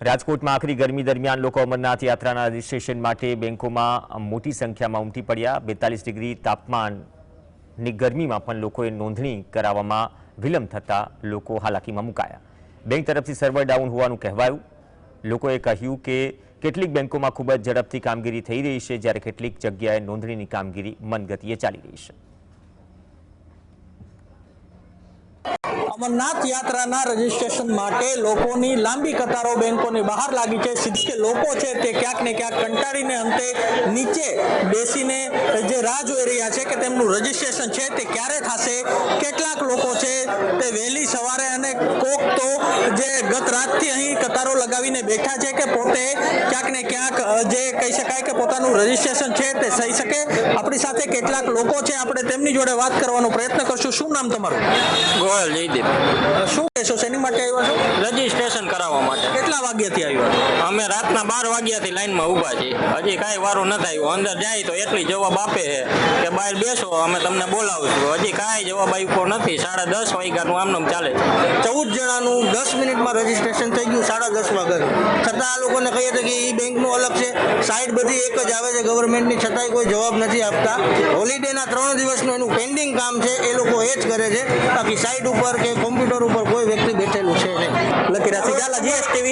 રાજકોટમાં આખરી ગરમી દરમિયાન લોકો અમરનાથ યાત્રાના રજીસ્ટ્રેશન માટે બેંકોમાં મોટી સંખ્યામાં ઉમટી પડ્યા। 42 ડિગ્રી તાપમાનની ગરમીમાં પણ લોકોએ નોંધણી કરાવવામાં વિલંબ થતા લોકો હાલાકીમાં મુકાયા। બેંક તરફથી સર્વર ડાઉન હોવાનું કહેવાયું। લોકોએ કહ્યું કે કેટલીક બેંકોમાં ખૂબ જ ઝડપથી કામગીરી થઈ રહી છે, જ્યારે કેટલીક જગ્યાએ નોંધણીની કામગીરી મંદગતિએ ચાલી રહી છે। अमरनाथ यात्रा रजिस्ट्रेशन माटे लोकोनी लांबी कतारो बेंकोनी बहार लागी है। के लोको छे ते क्यांक ने क्यांक कंटाळीने अंते नीचे बेसीने जे राह जोई रह्या छे के तेमनुं रजिस्ट्रेशन छे ते क्यारे थशे। केटलाक लोको छे ते वहेली सवारे अने कोक तो जे गत रातथी અહીં कतारो लगावीने बैठा छे के पोते क्यांक ने क्यांक जे कही शकाय के पोतानुं रजिस्ट्रेशन छे ते थई शके। आपणी साथे केटलाक लोको छे, आपणे तेमनी जोडे वात करवानो प्रयत्न करशुं। शुं नाम तमारुं? गोयल जयदीप। શું કહેશો, શેની માટે આવ્યા છો? રજીસ્ટ્રેશન કરાવવા માટે। કેટલા વાગ્યાથી આવ્યા? અમે રાતના 12 વાગ્યાથી લાઈનમાં ઊભા છીએ, હજી કાંઈ વારો નથી આવ્યો। અંદર જાય તો એટલી જવાબ આપે છે કે બહાર બેસો, અમે તમને બોલાવીશું। હજી કાંઈ જવાબ આપ્યો નથી। 10:30 વાગ્યાનું આમનામ ચાલે છે। 14 જણાનું 10 મિનિટમાં રજીસ્ટ્રેશન થઈ ગયું 10:30 વાગ્યાનું। છતાં આ લોકોને કહીએ તો કે એ બેંકનું અલગ છે, સાઈડ બધી એક જ આવે છે ગવર્મેન્ટની, છતાંય કોઈ જવાબ નથી આપતા। હોલિડેના 3 દિવસનું એનું પેન્ડિંગ કામ છે, એ લોકો એ જ કરે છે। બાકી સાઈડ ઉપર કે કોમ્પ્યુટર ઉપર કોઈ વ્યક્તિ બેઠેલું છે નહીં। લકીરા સિજાલા, GS TV।